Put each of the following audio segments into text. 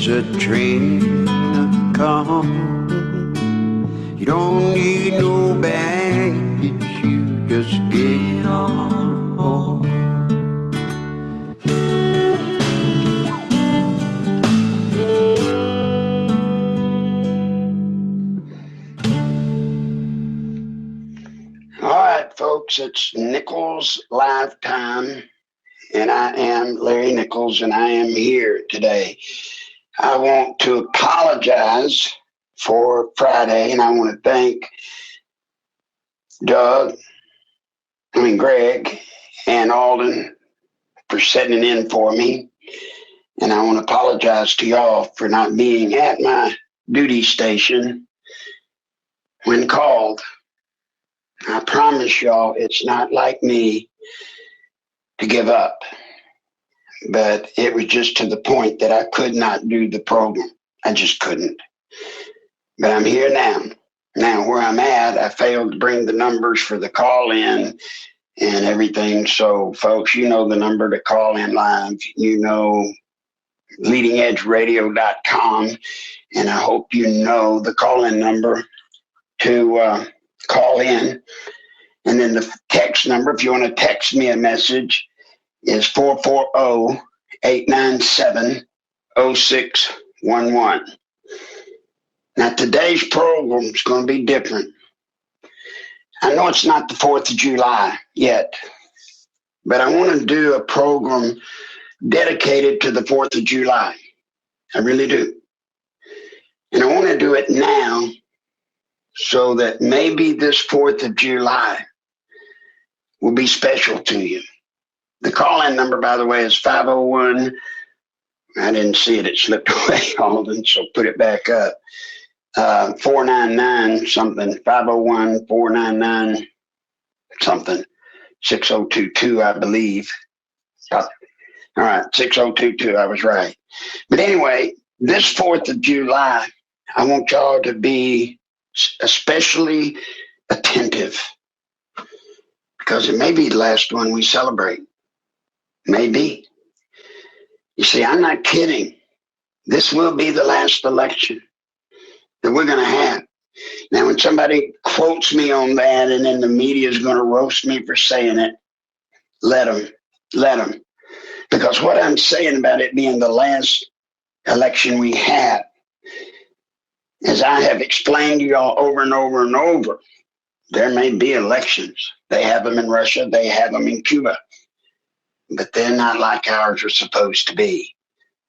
There's a train come. You don't need no baggage, you just get on board. All right, folks, it's Nichols Lifetime, and I am Larry Nichols, and I am here today. I want to apologize for Friday, and I want to thank Greg and Alden for setting in for me. And I want to apologize to y'all for not being at my duty station when called. I promise y'all it's not like me to give up, but it was just to the point that I could not do the program. I just couldn't. But I'm here now. Now, where I'm at, I failed to bring the numbers for the call-in and everything. So, folks, you know the number to call in live. You know leadingedgeradio.com, and I hope you know the call-in number to call in. And then the text number, if you want to text me a message, is 440-897-0611. Now, today's program is going to be different. I know it's not the 4th of July yet, but I want to do a program dedicated to the 4th of July. I really do. And I want to do it now so that maybe this 4th of July will be special to you. The call-in number, by the way, is 501. I didn't see it. It slipped away, Alden, so put it back up. 499 something, 501-499 something, 6022, I believe. All right, 6022, I was right. But anyway, this 4th of July, I want y'all to be especially attentive, because it may be the last one we celebrate. Maybe. You see, I'm not kidding. This will be the last election that we're going to have. Now, when somebody quotes me on that and then the media is going to roast me for saying it, let them. Because what I'm saying about it being the last election we have, as I have explained to y'all over and over and over, there may be elections. They have them in Russia. They have them in Cuba. But they're not like ours are supposed to be.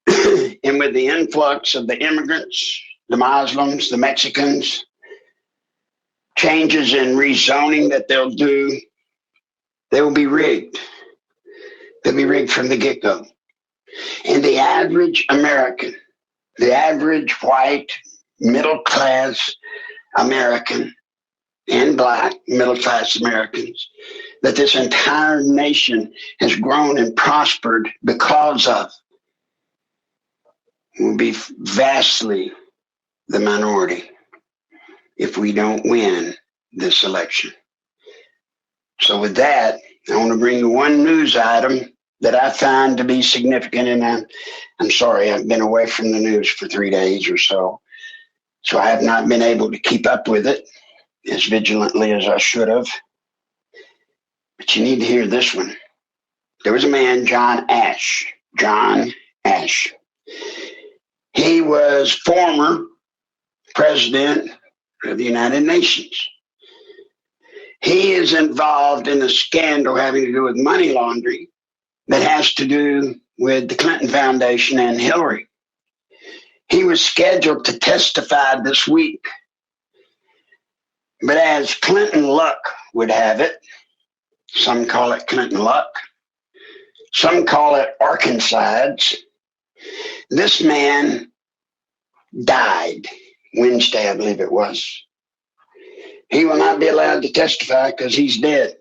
And with the influx of the immigrants, the Muslims, the Mexicans, changes in rezoning that they'll do, they will be rigged. They'll be rigged from the get-go. And the average American, the average white, middle-class American, and black middle-class Americans, that this entire nation has grown and prospered because of, will be vastly the minority if we don't win this election. So with that, I want to bring you one news item that I find to be significant, and I'm sorry, I've been away from the news for 3 days or so, so I have not been able to keep up with it as vigilantly as I should have. But you need to hear this one. There was a man, John Ash. He was former president of the United Nations. He is involved in a scandal having to do with money laundering that has to do with the Clinton Foundation and Hillary. He was scheduled to testify this week. But as Clinton luck would have it, some call it Clinton luck, some call it Arkancides, this man died Wednesday, I believe it was. He will not be allowed to testify because he's dead.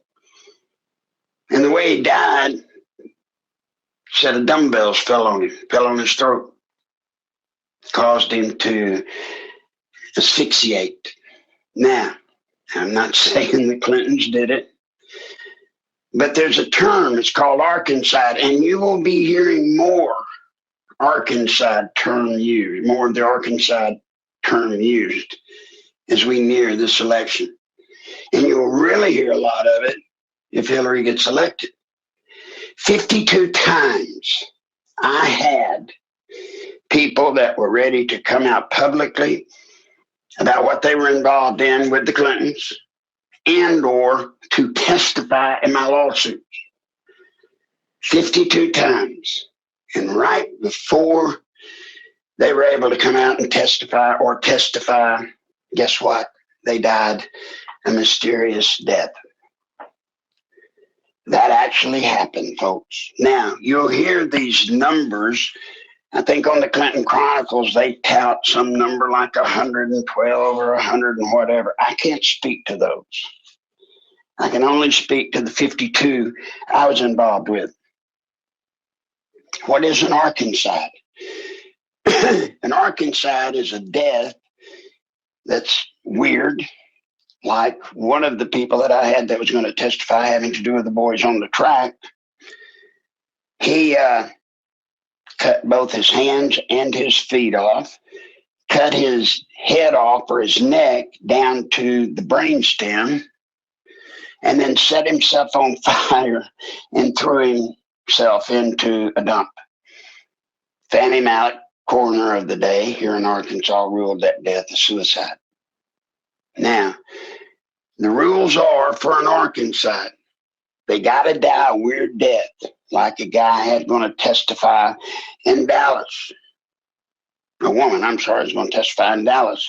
And the way he died, a set of dumbbells fell on his throat, caused him to asphyxiate. Now, I'm not saying the Clintons did it, but there's a term, it's called Arkancide, and you will be hearing more Arkansas term used, more of the Arkansas term used as we near this election. And you'll really hear a lot of it if Hillary gets elected. 52 times I had people that were ready to come out publicly about what they were involved in with the Clintons and or to testify in my lawsuits. 52 times. And right before they were able to come out and testify, guess what? They died a mysterious death. That actually happened, folks. Now, you'll hear these numbers. I think on the Clinton Chronicles, they tout some number like 112 or 100 and whatever. I can't speak to those. I can only speak to the 52 I was involved with. What is an Arkansas? An Arkansas is a death that's weird, like one of the people that I had that was going to testify having to do with the boys on the track. He cut both his hands and his feet off, cut his head off or his neck down to the brainstem, and then set himself on fire and threw himself into a dump. Fannie Malik, coroner of the day here in Arkansas, ruled that death a suicide. Now, the rules are for an Arkansas, they got to die a weird death, like a guy had going to testify in Dallas. A woman, I'm sorry, is going to testify in Dallas.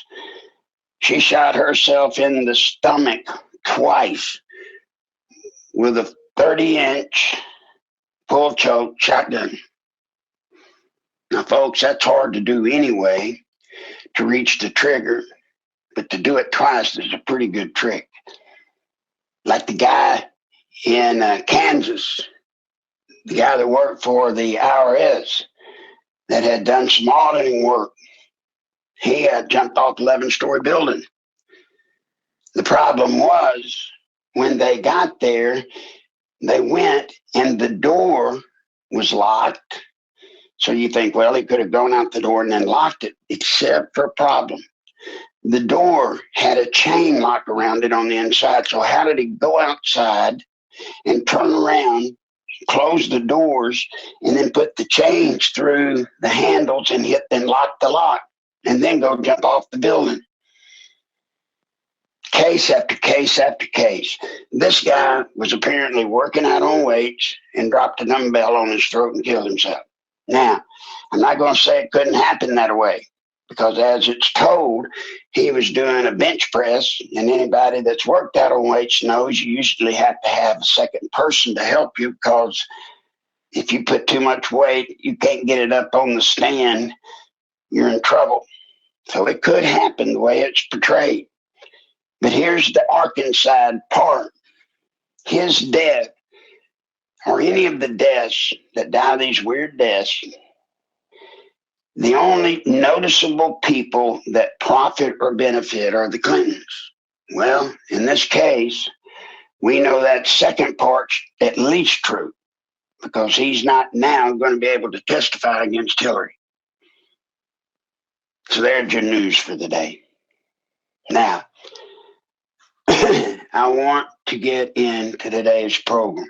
She shot herself in the stomach twice with a 30-inch full choke shotgun. Now, folks, that's hard to do anyway, to reach the trigger, but to do it twice is a pretty good trick. Like the guy in Kansas, the guy that worked for the IRS that had done some auditing work, he had jumped off 11-story building. The problem was when they got there, they went and the door was locked. So you think, well, he could have gone out the door and then locked it, except for a problem. The door had a chain lock around it on the inside. So how did he go outside and turn around, close the doors, and then put the chains through the handles and hit and lock the lock, and then go jump off the building? Case after case after case. This guy was apparently working out on weights and dropped a dumbbell on his throat and killed himself. Now, I'm not going to say it couldn't happen that way, because as it's told, he was doing a bench press, and anybody that's worked out on weights knows you usually have to have a second person to help you, because if you put too much weight, you can't get it up on the stand, you're in trouble. So it could happen the way it's portrayed. But here's the Arkansas part. His death, or any of the deaths that die these weird deaths, the only noticeable people that profit or benefit are the Clintons. Well, in this case, we know that second part's at least true, because he's not now going to be able to testify against Hillary. So there's your news for the day. Now, I want to get into today's program.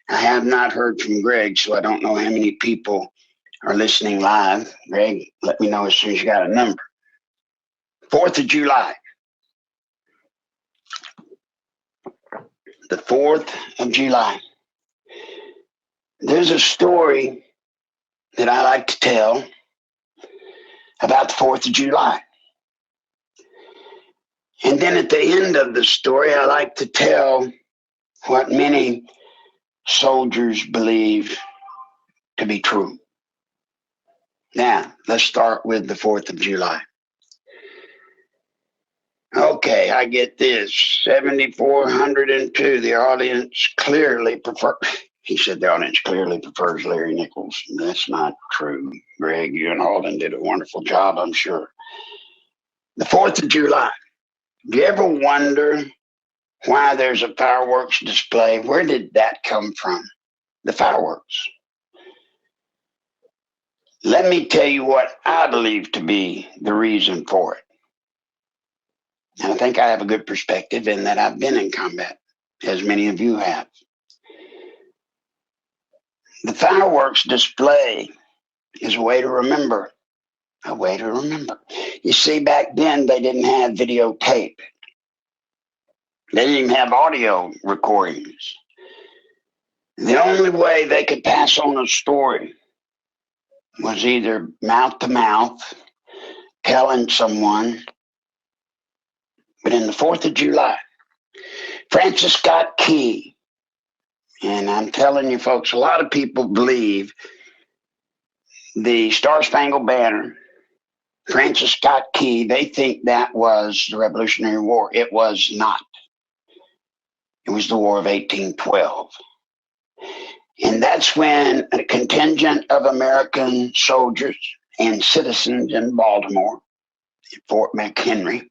I have not heard from Greg, so I don't know how many people are listening live. Greg, let me know as soon as you got a number. 4th of July. The 4th of July. There's a story that I like to tell about the 4th of July. And then at the end of the story, I like to tell what many soldiers believe to be true. Now, let's start with the 4th of July. Okay, I get this. 7,402. The audience clearly prefer. He said the audience clearly prefers Larry Nichols. That's not true, Greg. You and Alden did a wonderful job, I'm sure. The 4th of July. Do you ever wonder why there's a fireworks display? Where did that come from? The fireworks. Let me tell you what I believe to be the reason for it. And I think I have a good perspective in that I've been in combat, as many of you have. The fireworks display is a way to remember. A way to remember. You see, back then they didn't have videotape. They didn't even have audio recordings. The only way they could pass on a story was either mouth to mouth, telling someone. But in the 4th of July, Francis Scott Key, and I'm telling you folks, a lot of people believe the Star Spangled Banner, Francis Scott Key, they think that was the Revolutionary War. It was not. It was the War of 1812. And that's when a contingent of American soldiers and citizens in Baltimore, at Fort McHenry,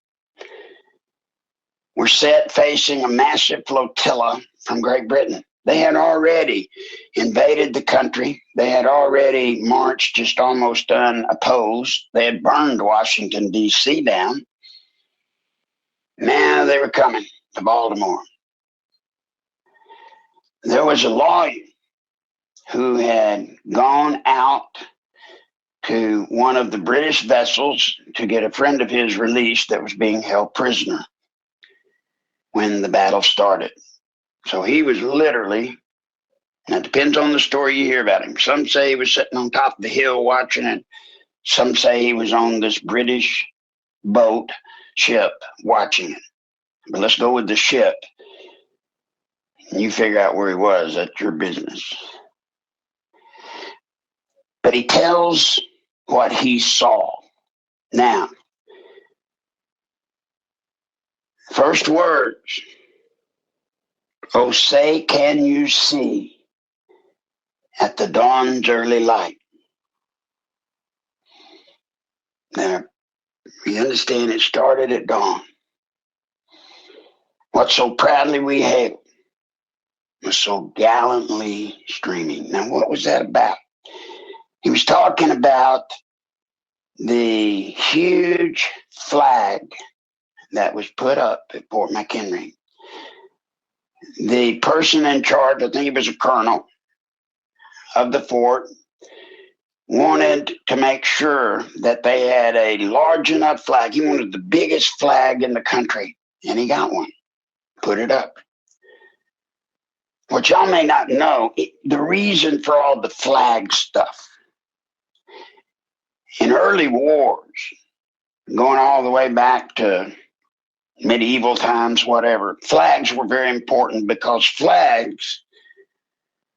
were set facing a massive flotilla from Great Britain. They had already invaded the country. They had already marched just almost unopposed. They had burned Washington, D.C. down. Now they were coming to Baltimore. There was a lawyer who had gone out to one of the British vessels to get a friend of his released that was being held prisoner when the battle started. So he was literally, and it depends on the story you hear about him. Some say he was sitting on top of the hill watching it. Some say he was on this British ship watching it. But let's go with the ship. And you figure out where he was. That's your business. But he tells what he saw. Now, first words. Oh, say, can you see at the dawn's early light? Now, you understand it started at dawn. What so proudly we hailed was so gallantly streaming. Now, what was that about? He was talking about the huge flag that was put up at Fort McHenry. The person in charge, I think he was a colonel of the fort, wanted to make sure that they had a large enough flag. He wanted the biggest flag in the country, and he got one. Put it up. What y'all may not know, the reason for all the flag stuff. In early wars, going all the way back to medieval times, whatever, flags were very important because flags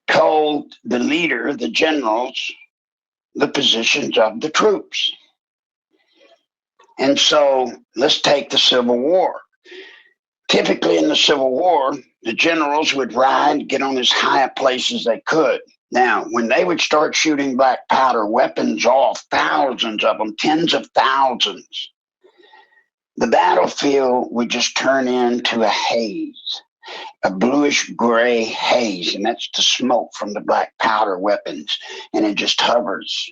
told the leader, the generals, the positions of the troops. And so let's take the Civil War. Typically in the Civil War, the generals would ride, get on as high a place as they could. Now, when they would start shooting black powder weapons off, thousands of them, tens of thousands, the battlefield would just turn into a haze, a bluish gray haze, and that's the smoke from the black powder weapons. And it just hovers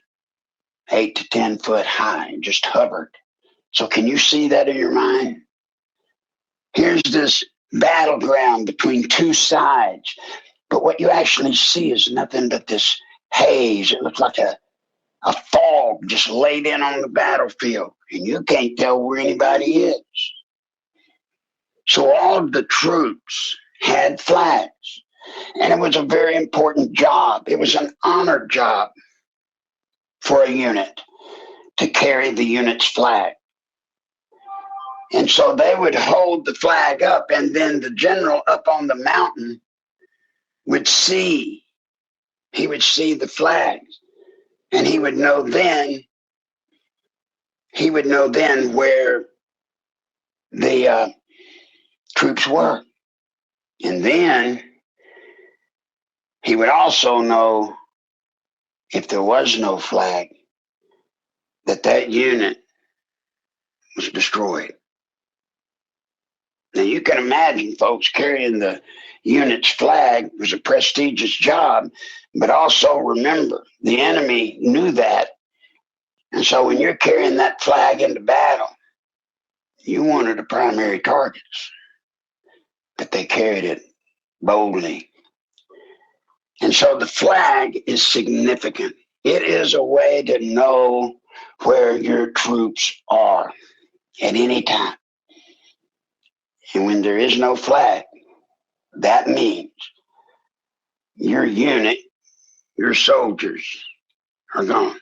8 to 10 foot high, it just hovered. So can you see that in your mind? Here's this battleground between two sides, but what you actually see is nothing but this haze. It looks like a fog just laid in on the battlefield, and you can't tell where anybody is. So all of the troops had flags, and it was a very important job. It was an honored job for a unit to carry the unit's flag. And so they would hold the flag up, and then the general up on the mountain would see. He would see the flags, and he would know then where the troops were. And then he would also know, if there was no flag, that unit was destroyed. Now you can imagine, folks, carrying the unit's flag was a prestigious job, but also remember, the enemy knew that, And so when you're carrying that flag into battle, you wanted the primary targets, but they carried it boldly. And so the flag is significant. It is a way to know where your troops are at any time. And when there is no flag, that means your unit, your soldiers are gone.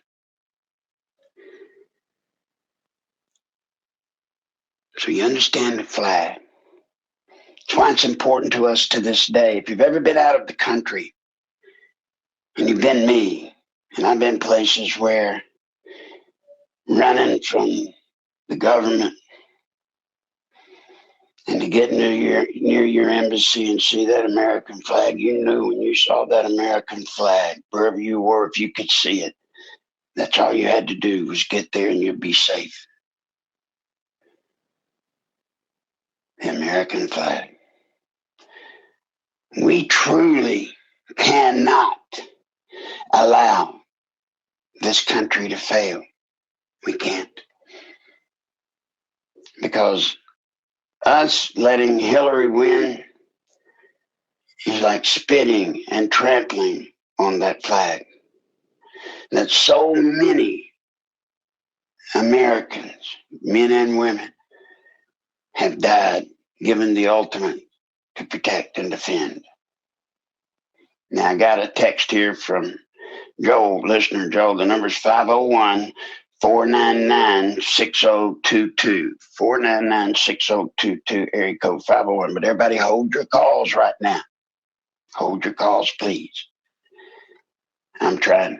So you understand the flag. That's why it's important to us to this day. If you've ever been out of the country, and you've been me, and I've been places where running from the government and to get near your embassy and see that American flag, you knew when you saw that American flag, wherever you were, if you could see it, that's all you had to do was get there and you'd be safe. The American flag. We truly cannot allow this country to fail. We can't. Because us letting Hillary win is like spitting and trampling on that flag. That so many Americans, men and women, have died given the ultimate to protect and defend. Now I got a text here from Joel, listener Joel. The number's 501-499-6022. 499-6022, area code 501. But everybody hold your calls right now. Hold your calls, please. I'm trying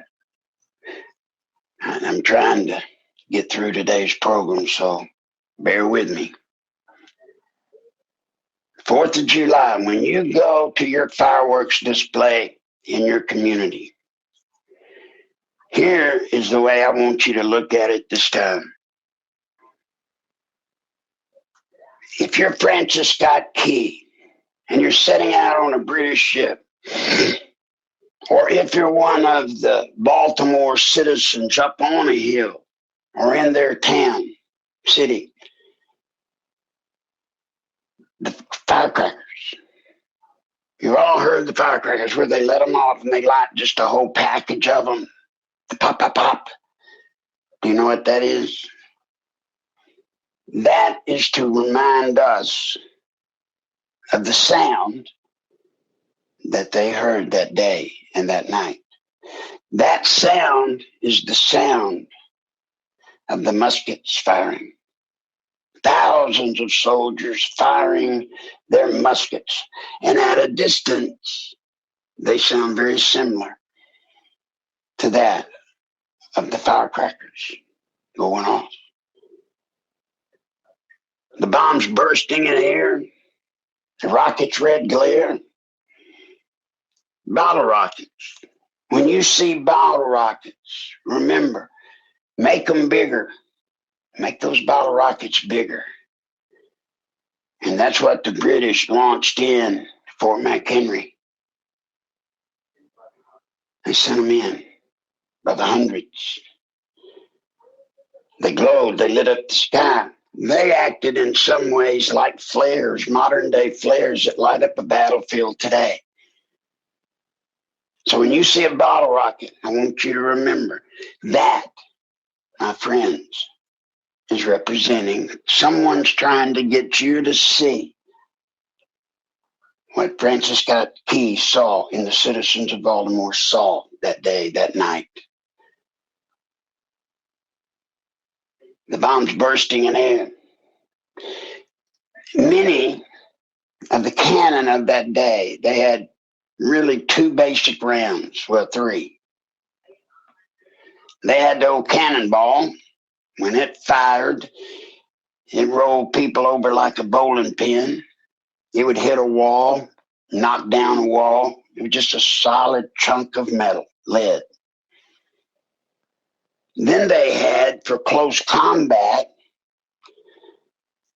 to get through today's program, so bear with me. 4th of July, when you go to your fireworks display in your community, here is the way I want you to look at it this time. If you're Francis Scott Key and you're setting out on a British ship, or if you're one of the Baltimore citizens up on a hill or in their town, city, the firecrackers. You all heard the firecrackers where they let them off and they light just a whole package of them. The pop, pop, pop. Do you know what that is? That is to remind us of the sound that they heard that day and that night. That sound is the sound of the muskets firing. Thousands of soldiers firing their muskets. And at a distance, they sound very similar to that of the firecrackers going off. The bombs bursting in the air, the rockets' red glare. Bottle rockets. When you see bottle rockets, remember, make them bigger. Make those bottle rockets bigger. And that's what the British launched in Fort McHenry. They sent them in by the hundreds. They glowed, they lit up the sky. They acted in some ways like flares, modern day flares that light up a battlefield today. So when you see a bottle rocket, I want you to remember that, my friends, is representing someone's trying to get you to see what Francis Scott Key saw and the citizens of Baltimore saw that day, that night. The bombs bursting in air. Many of the cannon of that day, they had really two basic rounds, well, three. They had the old cannonball. When it fired, it rolled people over like a bowling pin. It would hit a wall, knock down a wall. It was just a solid chunk of metal, lead. Then they had, for close combat,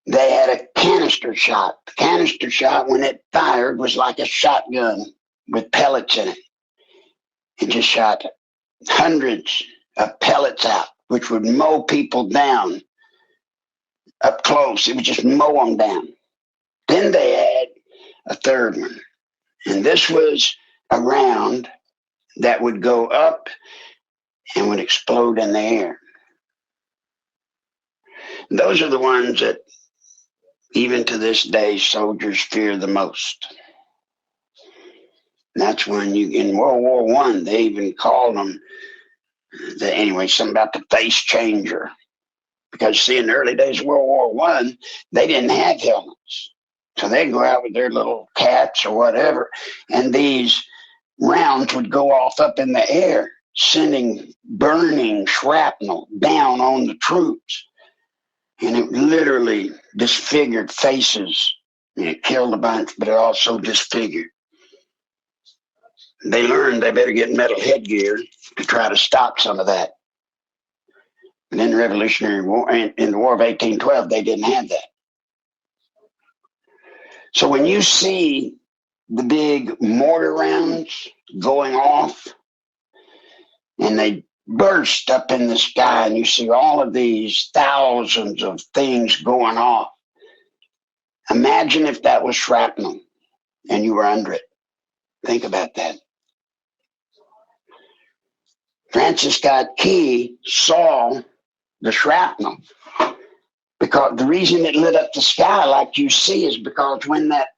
they had a canister shot. The canister shot, when it fired, was like a shotgun with pellets in it. It just shot hundreds of pellets out which would mow people down up close. It would just mow them down. Then they had a third one, and this was a round that would go up and would explode in the air. Those are the ones that, even to this day, soldiers fear the most. That's when in World War One, they even called them, anyway, something about the face changer. Because, see, in the early days of World War One, they didn't have helmets. So they'd go out with their little caps or whatever, and these rounds would go off up in the air, sending burning shrapnel down on the troops. And it literally disfigured faces. And it killed a bunch, but it also disfigured. They learned they better get metal headgear to try to stop some of that. And in the Revolutionary War, in the War of 1812, they didn't have that. So when you see the big mortar rounds going off, and they burst up in the sky, and you see all of these thousands of things going off, imagine if that was shrapnel and you were under it. Think about that. Francis Scott Key saw the shrapnel, because the reason it lit up the sky like you see is because when that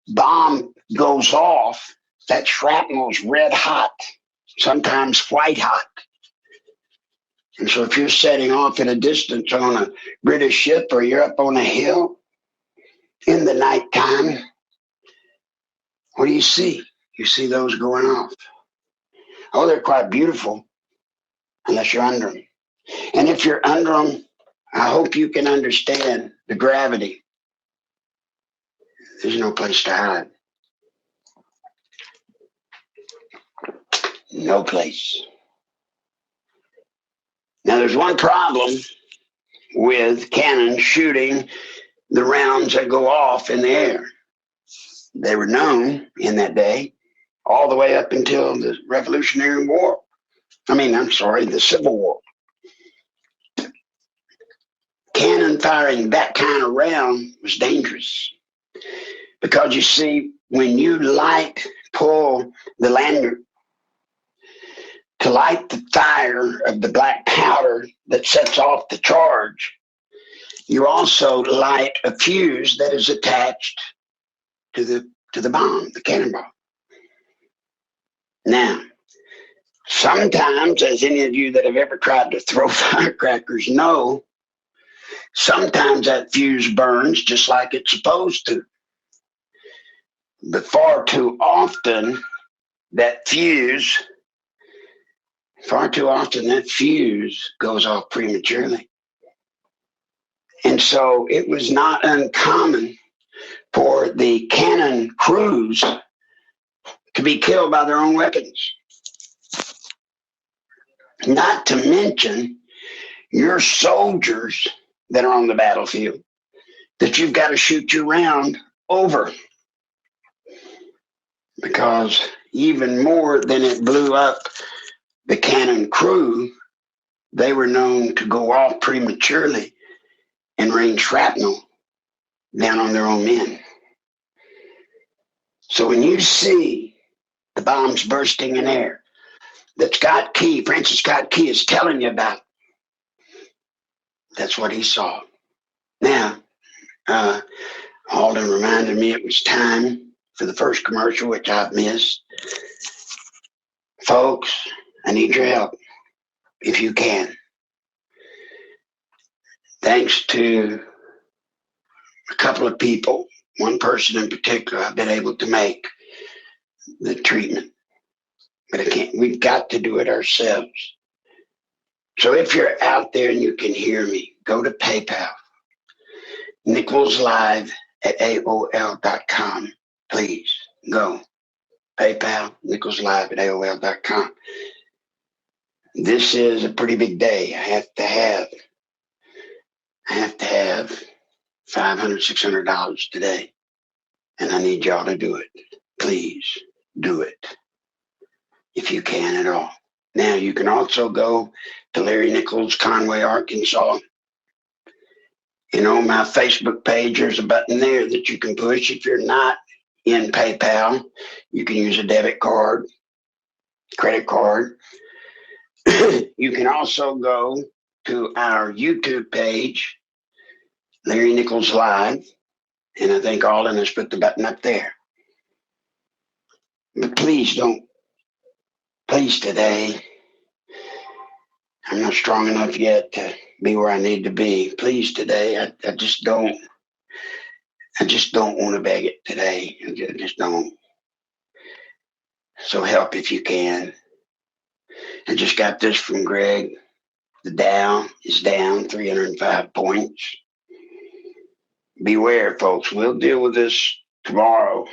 bomb goes off, that shrapnel is red hot, sometimes white hot. And so if you're setting off at a distance on a British ship, or you're up on a hill in the nighttime, what do you see? You see those going off. Oh, they're quite beautiful, unless you're under them. And if you're under them, I hope you can understand the gravity. There's no place to hide. No place. Now, there's one problem with cannon shooting the rounds that go off in the air. They were known in that day all the way up until the Revolutionary War. The Civil War. Cannon firing that kind of round was dangerous. Because you see, when you pull the lanyard to light the fire of the black powder that sets off the charge, you also light a fuse that is attached to the bomb, the cannonball. Now, sometimes, as any of you that have ever tried to throw firecrackers know, sometimes that fuse burns just like it's supposed to. But far too often, that fuse goes off prematurely. And so it was not uncommon for the cannon crews to be killed by their own weapons. Not to mention your soldiers that are on the battlefield that you've got to shoot your round over. Because even more than it blew up the cannon crew, they were known to go off prematurely and rain shrapnel down on their own men. So when you see the bombs bursting in air that Francis Scott Key is telling you about, that's what he saw. Now, Alden reminded me it was time for the first commercial, which I've missed. Folks, I need your help if you can. Thanks to a couple of people, one person in particular, I've been able to make the treatment. But I can't. We've got to do it ourselves. So if you're out there and you can hear me, go to PayPal. Nichols Live at AOL.com. Please go. PayPal, Nichols Live at AOL.com. This is a pretty big day. I have to have $500, $600 today. And I need y'all to do it. Please do it. If you can at all. Now, you can also go to Larry Nichols, Conway, Arkansas. My Facebook page, there's a button there that you can push. If you're not in PayPal, you can use a debit card, credit card. You can also go to our YouTube page, Larry Nichols Live, and I think Alden has put the button up there. But please today, I'm not strong enough yet to be where I need to be. Please today, I just don't want to beg it today. I just don't. So help if you can. I just got this from Greg. The Dow is down 305 points. Beware, folks. We'll deal with this tomorrow,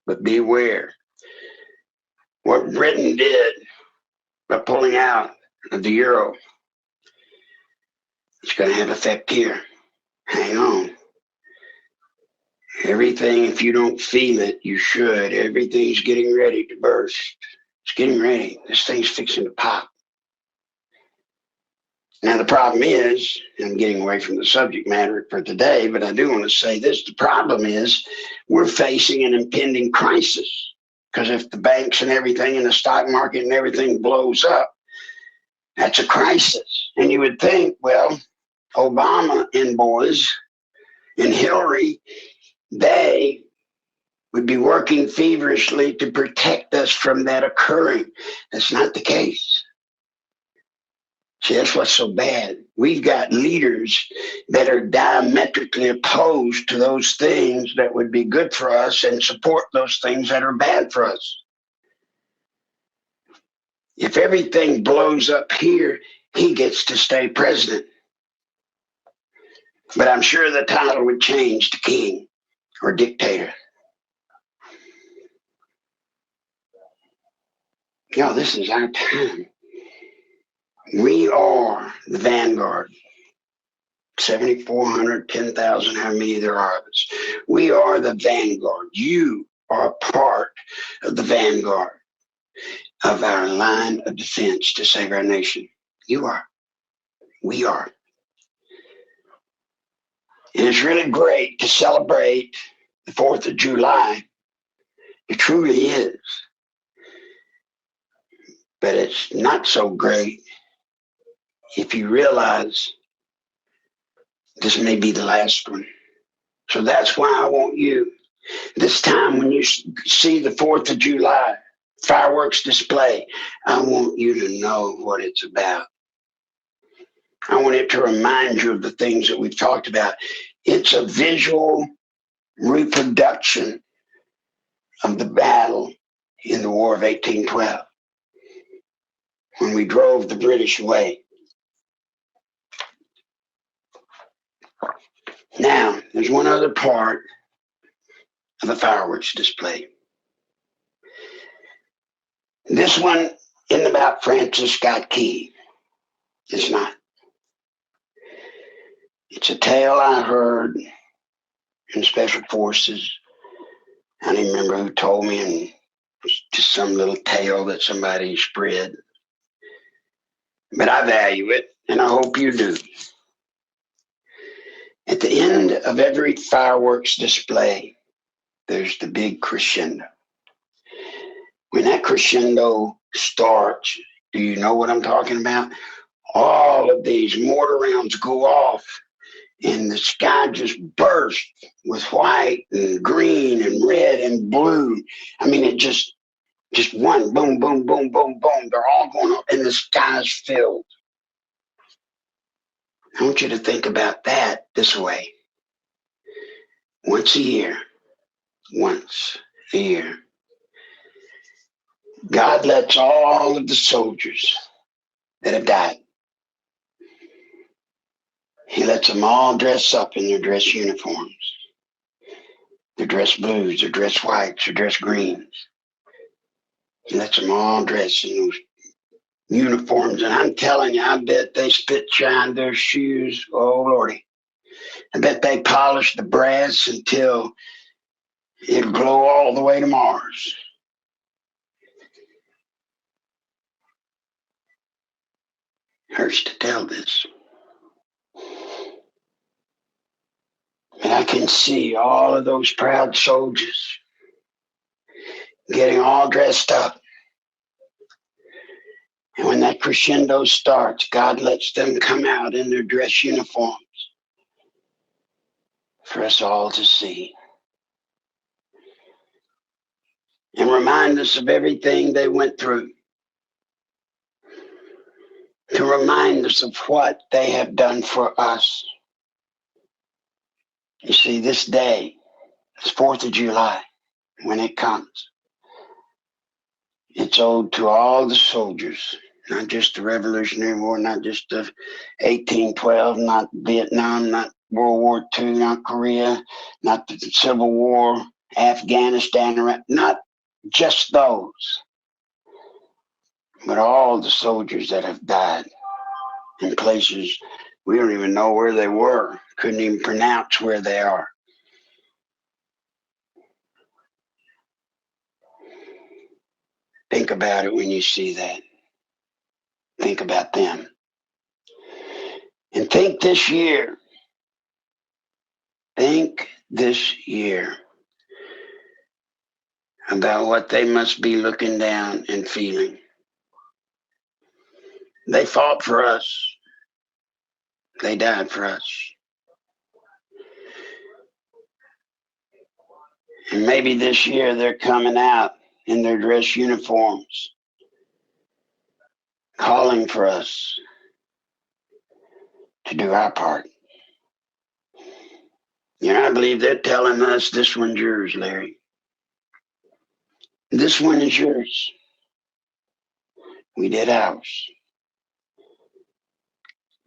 but beware. What Britain did by pulling out of the euro, it's going to have effect here. Hang on. Everything, if you don't feel it, you should. Everything's getting ready to burst. It's getting ready. This thing's fixing to pop. Now, the problem is, I'm getting away from the subject matter for today, but I do want to say this. The problem is we're facing an impending crisis, because if the banks and everything and the stock market and everything blows up, that's a crisis. And you would think, well, Obama and boys and Hillary, they would be working feverishly to protect us from that occurring. That's not the case. See, that's what's so bad. We've got leaders that are diametrically opposed to those things that would be good for us and support those things that are bad for us. If everything blows up here, he gets to stay president. But I'm sure the title would change to king or dictator. This is our time. We are the vanguard. 7,400, 10,000, how many there are of us. We are the vanguard. You are part of the vanguard of our line of defense to save our nation. You are. We are. And it's really great to celebrate the 4th of July. It truly is. But it's not so great if you realize this may be the last one. So that's why I want you, this time when you see the 4th of July fireworks display, I want you to know what it's about. I want it to remind you of the things that we've talked about. It's a visual reproduction of the battle in the War of 1812, when we drove the British away. Now, there's one other part of the fireworks display. This one isn't about Francis Scott Key. It's not. It's a tale I heard in Special Forces. I don't even remember who told me, and it was just some little tale that somebody spread. But I value it, and I hope you do. At the end of every fireworks display, there's the big crescendo. When that crescendo starts, do you know what I'm talking about? All of these mortar rounds go off, and the sky just bursts with white and green and red and blue. I mean, it just one boom, boom, boom, boom, boom. They're all going up, and the sky's filled. I want you to think about that this way. Once a year, God lets all of the soldiers that have died, he lets them all dress up in their dress uniforms. Their dress blues, their dress whites, their dress greens. He lets them all dress in those uniforms. And I'm telling you, I bet they spit shined their shoes. Oh, Lordy. I bet they polished the brass until it'll glow all the way to Mars. Hurts to tell this. And I can see all of those proud soldiers getting all dressed up. And when that crescendo starts, God lets them come out in their dress uniforms for us all to see. And remind us of everything they went through. To remind us of what they have done for us. You see, this day, it's 4th of July, when it comes. It's owed to all the soldiers, not just the Revolutionary War, not just the 1812, not Vietnam, not World War II, not Korea, not the Civil War, Afghanistan, Iraq, not just those, but all the soldiers that have died in places we don't even know where they were, couldn't even pronounce where they are. Think about it when you see that. Think about them. And think this year about what they must be looking down and feeling. They fought for us. They died for us. And maybe this year they're coming out in their dress uniforms, calling for us to do our part. You know, I believe they're telling us, this one's yours, Larry. This one is yours. We did ours.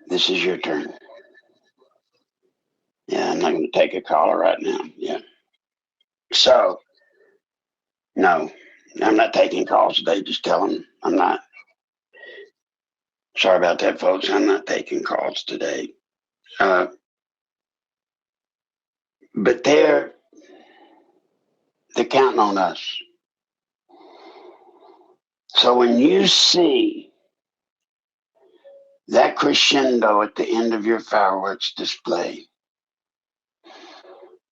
This is your turn. Yeah, I'm not going to take a caller right now. Yeah. So, no, I'm not taking calls today. Just tell them I'm not. Sorry about that, folks. I'm not taking calls today. But they're counting on us. So when you see that crescendo at the end of your fireworks display,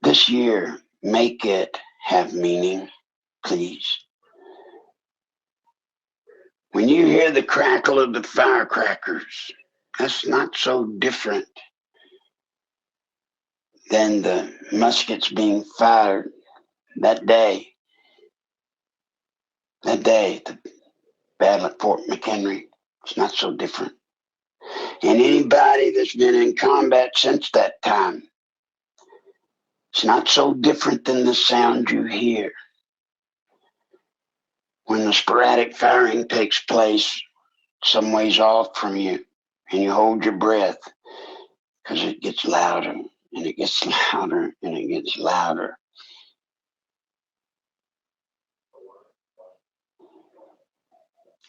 this year, make it have meaning, please. When you hear the crackle of the firecrackers, that's not so different than the muskets being fired that day. That day, the battle at Fort McHenry, it's not so different. And anybody that's been in combat since that time, it's not so different than the sound you hear when the sporadic firing takes place some ways off from you and you hold your breath, because it gets louder and it gets louder and it gets louder.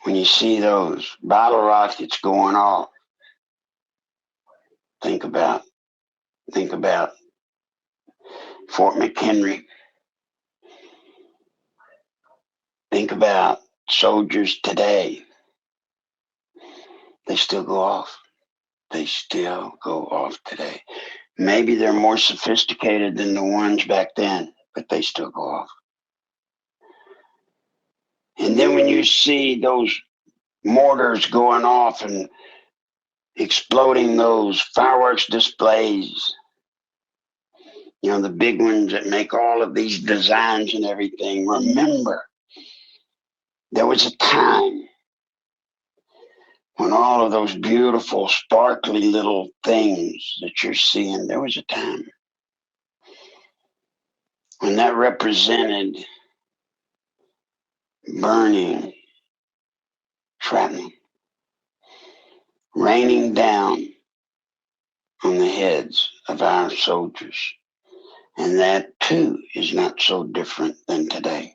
When you see those bottle rockets going off, think about Fort McHenry. Think about soldiers today. They still go off. They still go off today. Maybe they're more sophisticated than the ones back then, but they still go off. And then when you see those mortars going off and exploding those fireworks displays, you know, the big ones that make all of these designs and everything, remember, there was a time when all of those beautiful, sparkly little things that you're seeing, there was a time when that represented burning shrapnel raining down on the heads of our soldiers. And that too is not so different than today.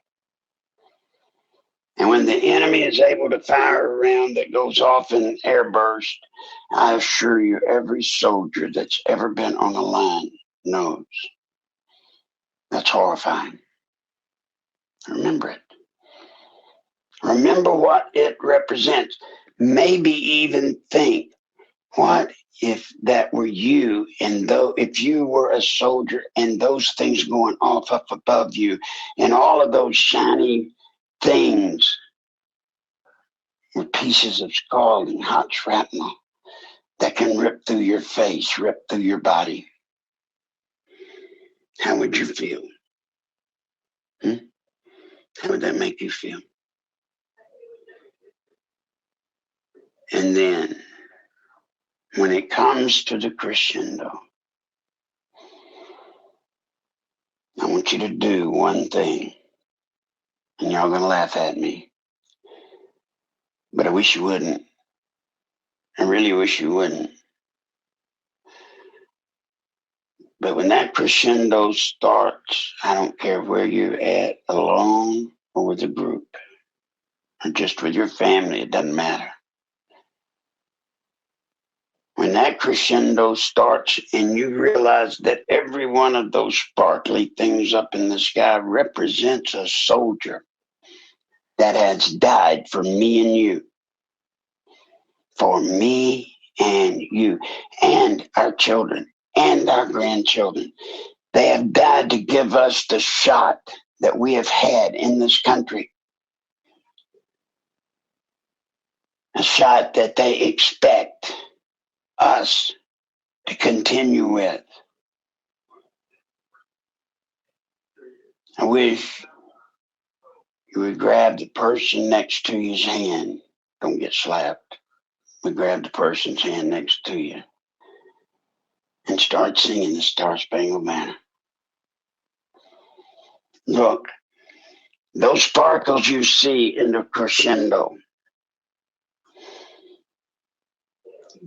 And when the enemy is able to fire a round that goes off in an airburst, I assure you, every soldier that's ever been on a line knows. That's horrifying. Remember it. Remember what it represents. Maybe even think What if that were you, and though if you were a soldier and those things going off up above you, and all of those shiny things were pieces of scalding hot shrapnel that can rip through your face, rip through your body? How would you feel? Hmm? How would that make you feel? And then, when it comes to the crescendo, I want you to do one thing, and y'all gonna laugh at me, but I wish you wouldn't. I really wish you wouldn't. But when that crescendo starts, I don't care where you're at, alone or with a group, or just with your family, it doesn't matter. When that crescendo starts and you realize that every one of those sparkly things up in the sky represents a soldier that has died for me and you, for me and you, and our children, and our grandchildren. They have died to give us the shot that we have had in this country, a shot that they expect us to continue with. I wish you would grab the person next to you's hand. Don't get slapped. But grab the person's hand next to you and start singing the Star Spangled Banner. Look, those sparkles you see in the crescendo,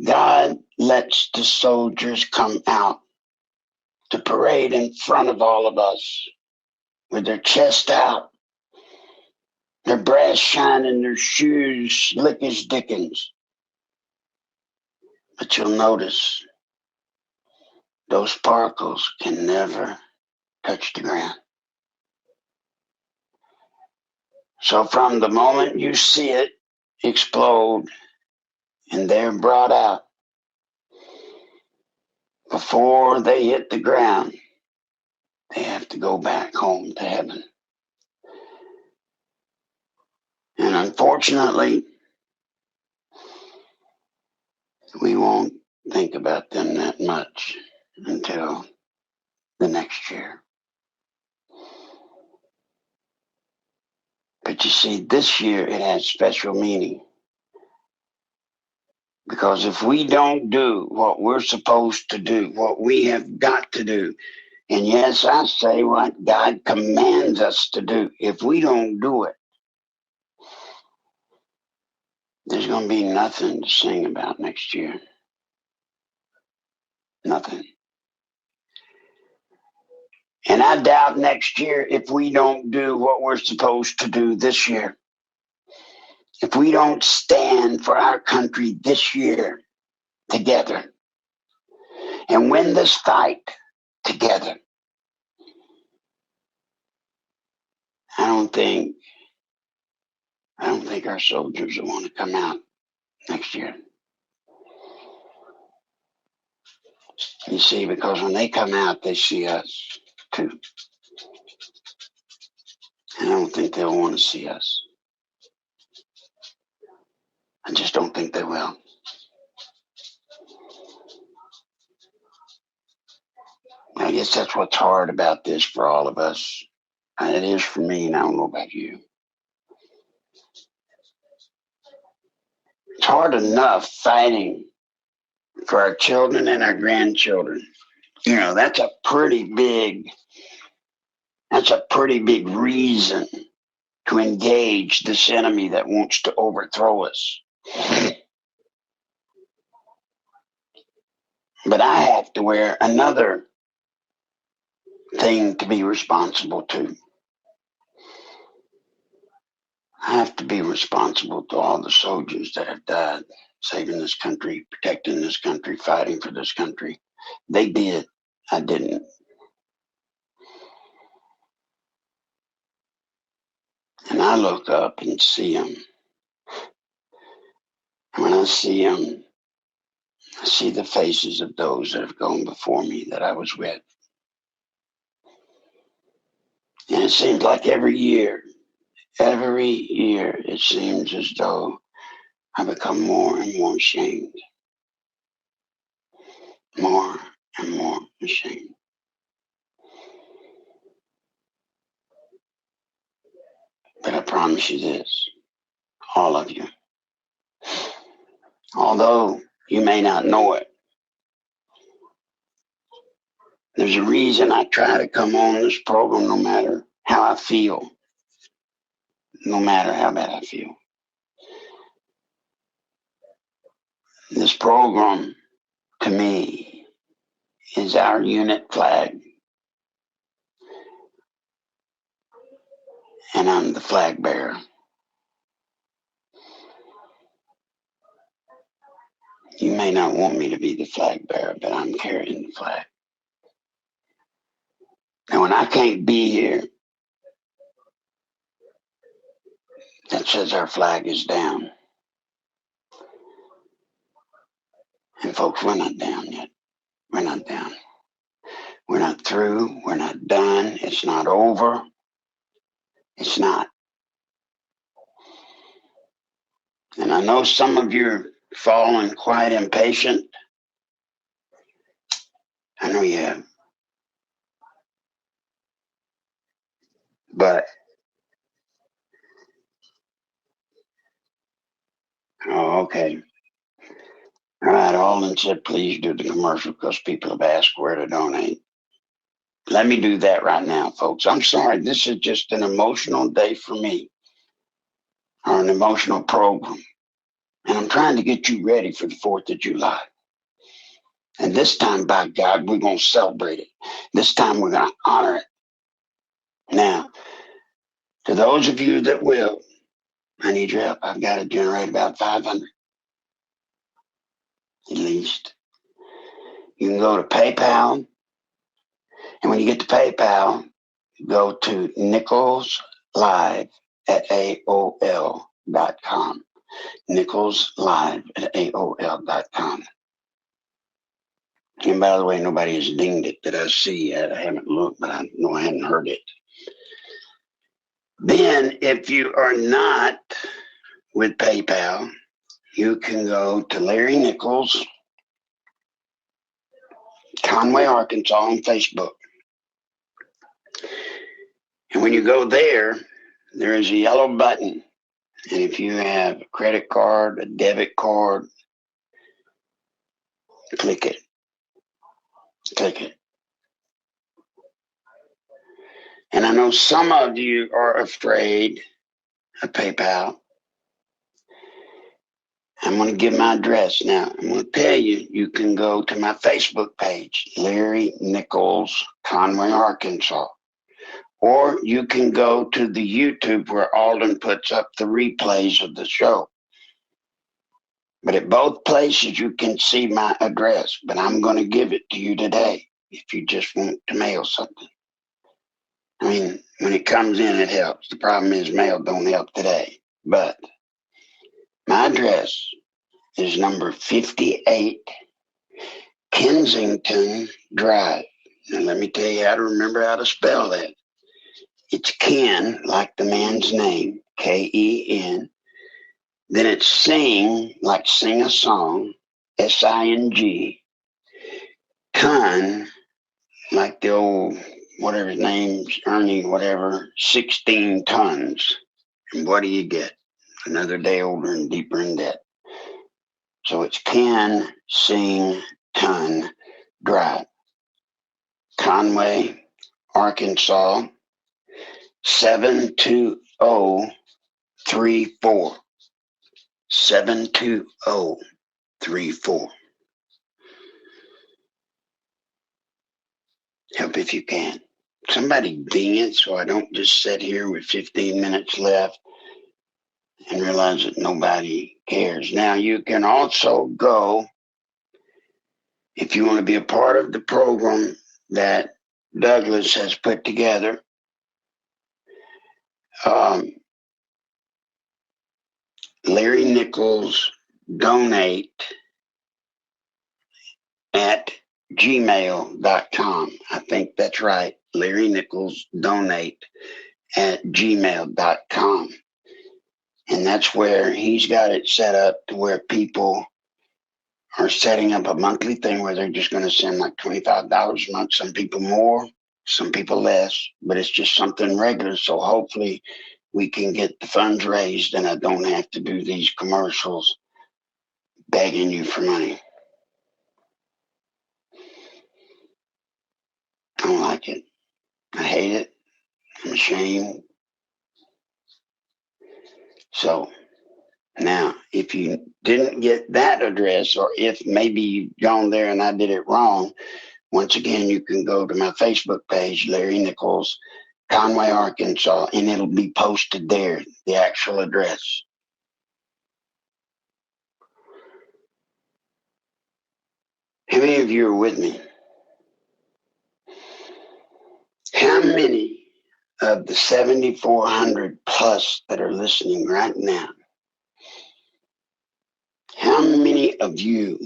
God lets the soldiers come out to parade in front of all of us with their chest out, their brass shining, their shoes slick as Dickens. But you'll notice those sparkles can never touch the ground. So from the moment you see it explode and they're brought out, before they hit the ground, they have to go back home to heaven. And unfortunately, we won't think about them that much until the next year. But you see, this year it has special meaning. Because if we don't do what we're supposed to do, what we have got to do, and yes, I say what God commands us to do, if we don't do it, there's going to be nothing to sing about next year. Nothing. And I doubt next year if we don't do what we're supposed to do this year. If we don't stand for our country this year together and win this fight together, I don't think our soldiers will want to come out next year. You see, because when they come out, they see us too. And I don't think they'll want to see us. I just don't think they will. I guess that's what's hard about this for all of us. And it is for me, and I don't know about you. It's hard enough fighting for our children and our grandchildren. You know, that's a pretty big reason to engage this enemy that wants to overthrow us. But I have to wear another thing to be responsible to. I have to be responsible to all the soldiers that have died, saving this country, protecting this country, fighting for this country. They did. I didn't. And I look up and see them. And when I see them, I see the faces of those that have gone before me that I was with. And it seems like every year, it seems as though I become more and more ashamed. More and more ashamed. But I promise you this, all of you, although you may not know it, there's a reason I try to come on this program no matter how I feel, no matter how bad I feel. This program, to me, is our unit flag, and I'm the flag bearer. You may not want me to be the flag bearer, but I'm carrying the flag. And when I can't be here, that says our flag is down. And folks, we're not down yet. We're not down. We're not through. We're not done. It's not over. It's not. And I know some of you are falling quite impatient. I know you have. But, oh, okay. All right, Alden said, please do the commercial because people have asked where to donate. Let me do that right now, folks. I'm sorry. This is just an emotional day for me, or an emotional program. And I'm trying to get you ready for the 4th of July. And this time, by God, we're going to celebrate it. This time, we're going to honor it. Now, to those of you that will, I need your help. I've got to generate about 500 at least. You can go to PayPal. And when you get to PayPal, go to Nichols Live at AOL.com. Nichols Live at AOL.com. And by the way, nobody has dinged it that I see yet. I haven't looked, but I know I hadn't heard it. Then, if you are not with PayPal, you can go to Larry Nichols, Conway, Arkansas on Facebook. And when you go there, there is a yellow button. And if you have a credit card, a debit card, click it. Click it. And I know some of you are afraid of PayPal. I'm going to give my address now. I'm going to tell you, you can go to my Facebook page, Larry Nichols, Conway, Arkansas. Or you can go to the YouTube where Alden puts up the replays of the show. But at both places, you can see my address. But I'm going to give it to you today if you just want to mail something. I mean, when it comes in, it helps. The problem is mail don't help today. But my address is number 58 Kensington Drive. Now, let me tell you how to remember how to spell that. It's Ken, like the man's name, K-E-N. Then it's sing, like sing a song, S-I-N-G. Ton, like the old, whatever his name's, Ernie, whatever, 16 tons. And what do you get? Another day older and deeper in debt. So it's Kensington Drive, Conway, Arkansas, 72034. 72034. Help if you can. Somebody ding it so I don't just sit here with 15 minutes left and realize that nobody cares. Now, you can also go, if you want to be a part of the program that Douglas has put together, Larry Nichols donate at gmail.com. I think that's right. Larry Nichols donate at gmail.com. And that's where he's got it set up to where people are setting up a monthly thing where they're just going to send like $25 a month. Some people more, some people less, but it's just something regular. So hopefully we can get the funds raised and I don't have to do these commercials begging you for money. I don't like it. I hate it. I'm ashamed. So now, if you didn't get that address, or if maybe you've gone there and I did it wrong, once again, you can go to my Facebook page, Larry Nichols, Conway, Arkansas, and it'll be posted there, the actual address. How many of you are with me? How many of the 7,400 plus that are listening right now, how many of you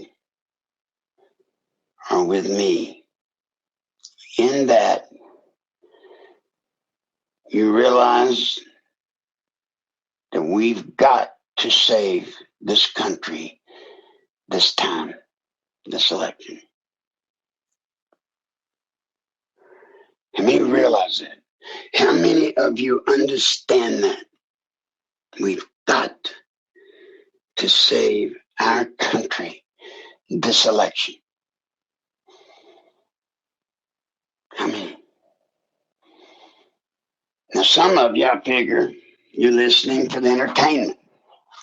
are with me in that you realize that we've got to save this country this time, this election? How many realize that? How many of you understand that we've got to save our country this election? How many? Now, some of you, I figure, you're listening for the entertainment.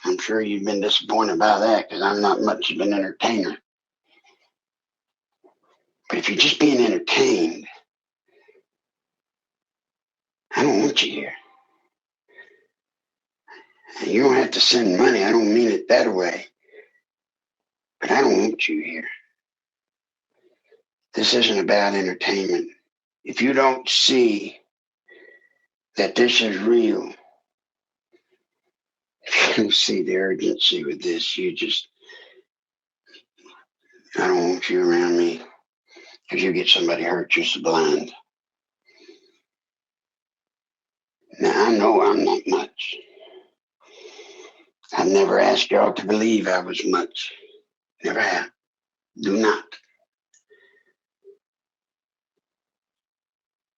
I'm sure you've been disappointed by that because I'm not much of an entertainer. But if you're just being entertained, I don't want you here. And you don't have to send money. I don't mean it that way. But I don't want you here. This isn't about entertainment. If you don't see that this is real, if you don't see the urgency with this, I don't want you around me because you get somebody hurt just blind. Now, I know I'm not much. I've never asked y'all to believe I was much. Never have. Do not.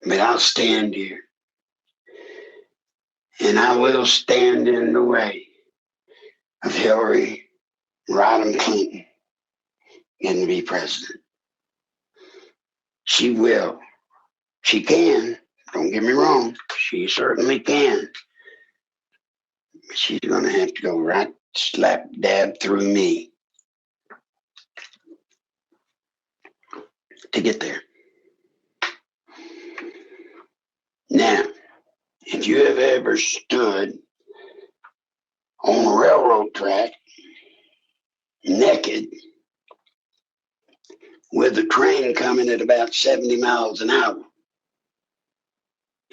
But I'll stand here. And I will stand in the way of Hillary Rodham Clinton getting to be president. She will. She can. Don't get me wrong. She certainly can. But she's going to have to go right slap dab through me to get there. Now, if you have ever stood on a railroad track naked with a train coming at about 70 miles an hour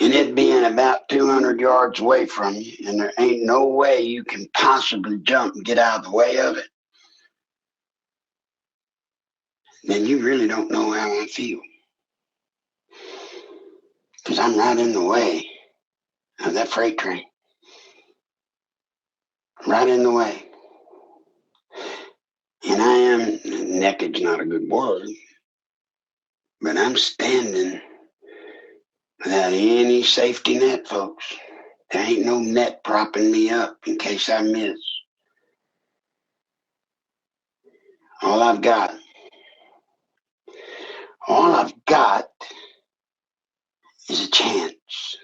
and it being about 200 yards away from you and there ain't no way you can possibly jump and get out of the way of it, then you really don't know how I feel. Because I'm right in the way of that freight train. Right in the way. And I am, naked's not a good word, but I'm standing without any safety net, folks. There ain't no net propping me up in case I miss. All I've got is a chance.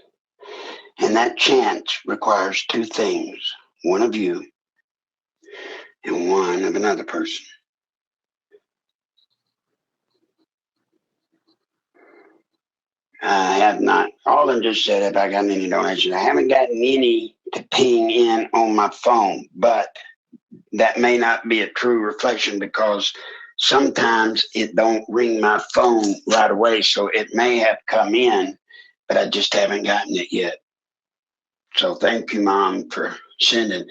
And that chance requires two things. One of you and one of another person. I have not, all of them just said, have I gotten any donations? I haven't gotten any to ping in on my phone, but that may not be a true reflection because sometimes it don't ring my phone right away, so it may have come in, but I just haven't gotten it yet. So thank you, Mom, for sending.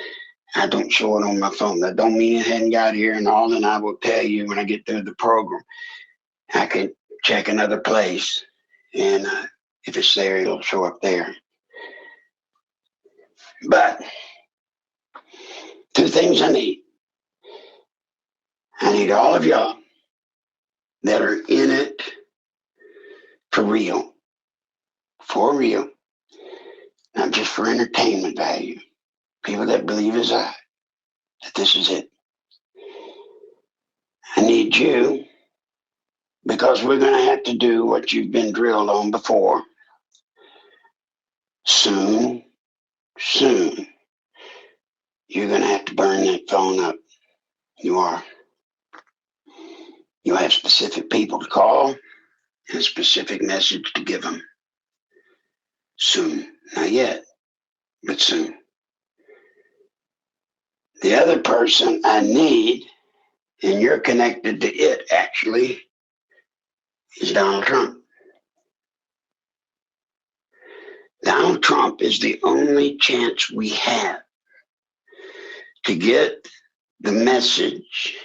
I don't show it on my phone. That don't mean it hadn't got here and all, and I will tell you when I get through the program. I can check another place, and if it's there, it'll show up there. But two things I need. I need all of y'all that are in it for real, not just for entertainment value. People that believe as I, that this is it. I need you because we're going to have to do what you've been drilled on before. Soon, you're going to have to burn that phone up. You are. You'll have specific people to call and a specific message to give them. Soon. Not yet, but soon. The other person I need, and you're connected to it actually, is Donald Trump. Donald Trump is the only chance we have to get the message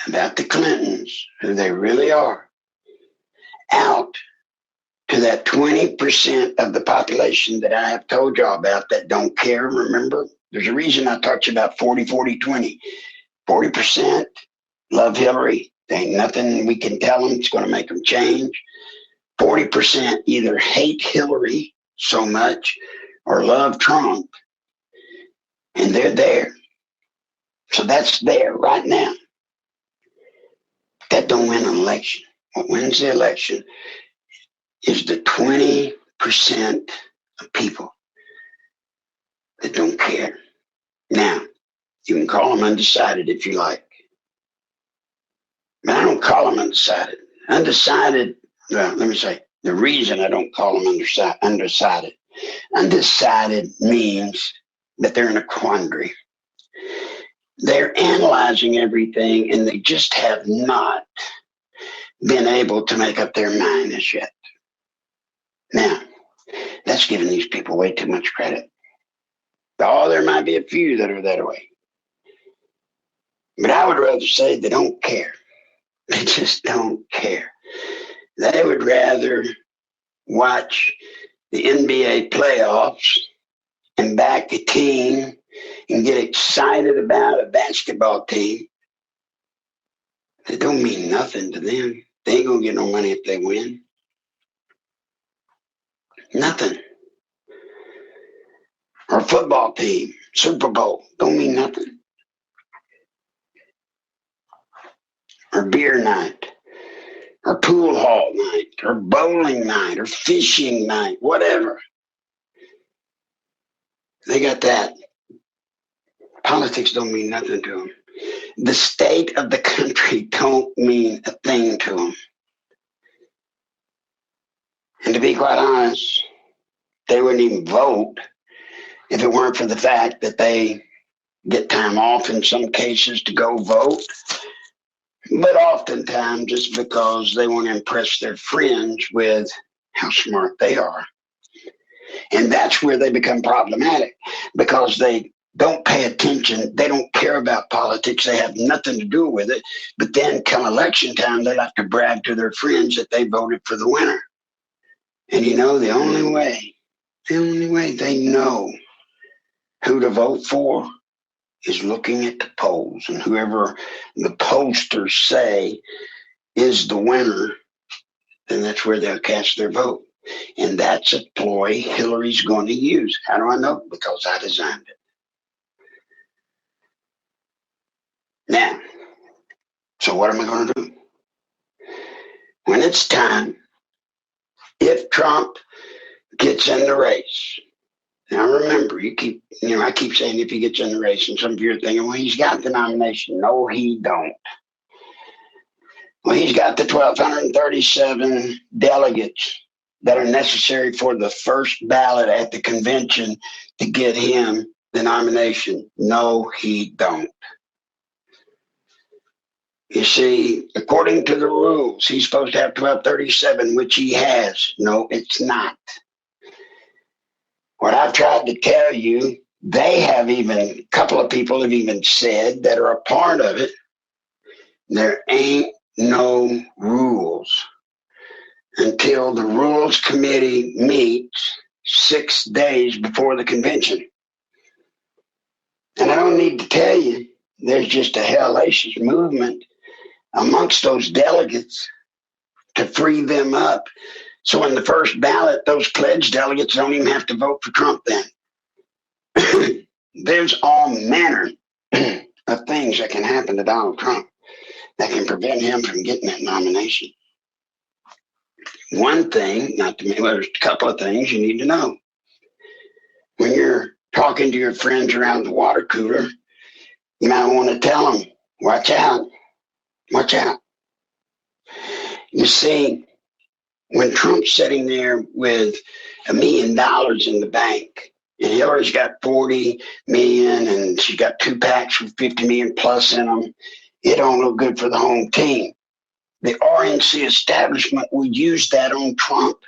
about the Clintons, who they really are, out to that 20% of the population that I have told y'all about that don't care. Remember, there's a reason I talked to you about 40-40-20. 40% love Hillary. There ain't nothing we can tell them that's going to make them change. 40% either hate Hillary so much or love Trump, and they're there. So that's there right now. That don't win an election. What wins the election is the 20% of people that don't care. Now, you can call them undecided if you like. But I don't call them undecided. Undecided, well, let me say, the reason I don't call them undecided. Undecided means that they're in a quandary. They're analyzing everything and they just have not been able to make up their mind as yet. Now, that's giving these people way too much credit. Oh, there might be a few that are that way. But I would rather say they don't care. They just don't care. They would rather watch the NBA playoffs and back a team and get excited about a basketball team that don't mean nothing to them. They ain't gonna get no money if they win. Nothing. Or a football team, Super Bowl, don't mean nothing. Or beer night, or pool hall night, or bowling night, or fishing night, whatever. They got that. Politics don't mean nothing to them. The state of the country don't mean a thing to them. And to be quite honest, they wouldn't even vote if it weren't for the fact that they get time off in some cases to go vote. But oftentimes just because they want to impress their friends with how smart they are. And that's where they become problematic, because they don't pay attention. They don't care about politics. They have nothing to do with it. But then come election time, they like to brag to their friends that they voted for the winner. And you know, the only way they know who to vote for is looking at the polls. And whoever the pollsters say is the winner, then that's where they'll cast their vote. And that's a ploy Hillary's going to use. How do I know? Because I designed it. Now, so what am I going to do? When it's time, if Trump gets in the race, now remember, I keep saying if he gets in the race, and some of you are thinking, well, he's got the nomination. No, he don't. Well, he's got the 1,237 delegates that are necessary for the first ballot at the convention to get him the nomination. No, he don't. You see, according to the rules, he's supposed to have 1,237, which he has. No, it's not. What I've tried to tell you a couple of people have even said that are a part of it, there ain't no rules until the Rules Committee meets 6 days before the convention. And I don't need to tell you, there's just a hellacious movement amongst those delegates to free them up. So in the first ballot, those pledged delegates don't even have to vote for Trump then. There's all manner of things that can happen to Donald Trump that can prevent him from getting that nomination. One thing, not to me, well, there's a couple of things you need to know. When you're talking to your friends around the water cooler, you might want to tell them, watch out, watch out. You see, when Trump's sitting there with $1 million in the bank, and Hillary's got 40 million, and she's got 2 packs with 50 million plus in them, it don't look good for the home team. The RNC establishment will use that on Trump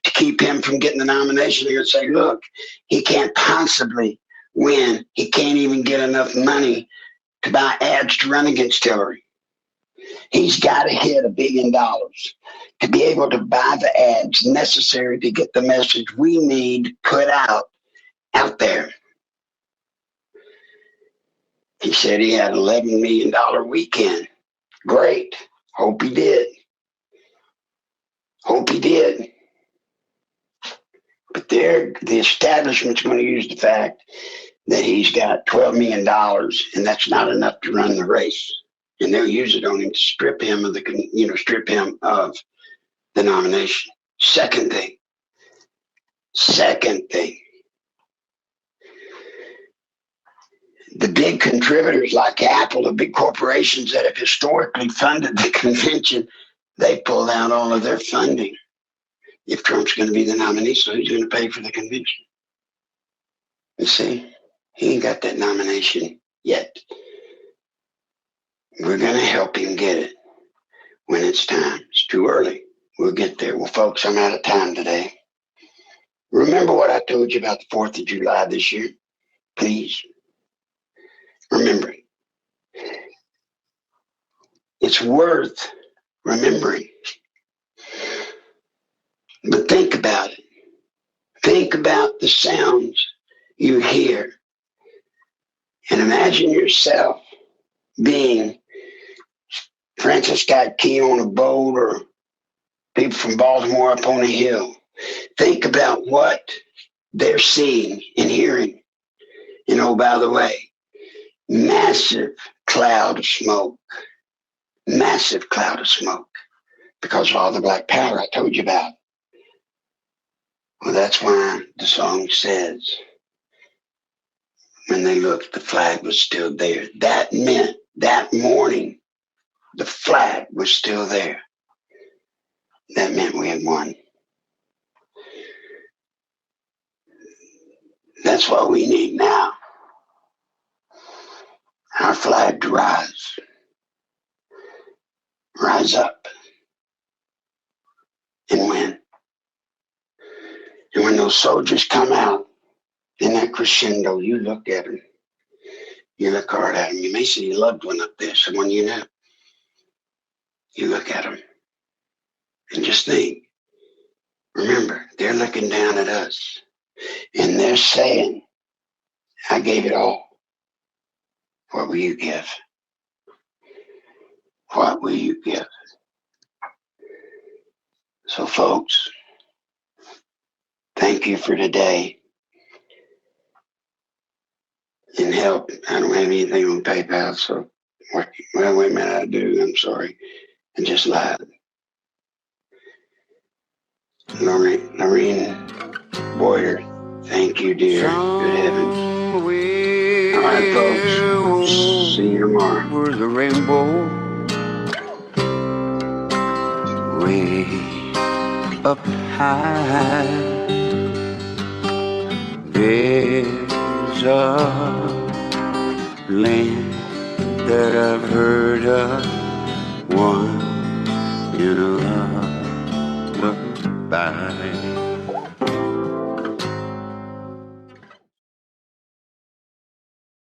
to keep him from getting the nomination. They're going to say, look, he can't possibly win. He can't even get enough money to buy ads to run against Hillary. He's got to hit $1 billion to be able to buy the ads necessary to get the message we need put out there. He said he had $11 million weekend. Great. Hope he did. Hope he did. But the establishment's going to use the fact that he's got $12 million, and that's not enough to run the race. And they'll use it on him to strip him of the nomination. Second thing. The big contributors like Apple, the big corporations that have historically funded the convention, they pulled out all of their funding. If Trump's going to be the nominee, so he's going to pay for the convention. You see, he ain't got that nomination yet. We're going to help him get it when it's time. It's too early. We'll get there. Well, folks, I'm out of time today. Remember what I told you about the 4th of July this year? Please. Remember it. It's worth remembering. But think about it. Think about the sounds you hear. And imagine yourself being Francis Scott Key on a boat, or people from Baltimore up on a hill. Think about what they're seeing and hearing. And oh, by the way, massive cloud of smoke. Massive cloud of smoke. Because of all the black powder I told you about. Well, that's why the song says, when they looked, the flag was still there. That meant that morning, the flag was still there. That meant we had won. That's what we need now. Our flag to rise. Rise up and win. And when those soldiers come out in that crescendo, you look at them. You look hard at them. You may see your loved one up there, someone you know. You look at them and just think, remember, they're looking down at us. And they're saying, I gave it all. What will you give? What will you give? So, folks, thank you for today. And help. I don't have anything on PayPal, so wait a minute, I do. I'm sorry. I just lied. Lorene Boyer, thank you, dear. Good heavens. All right, folks. See you tomorrow. Over the rainbow, way up high, there's a land that I've heard of, one in a lullaby.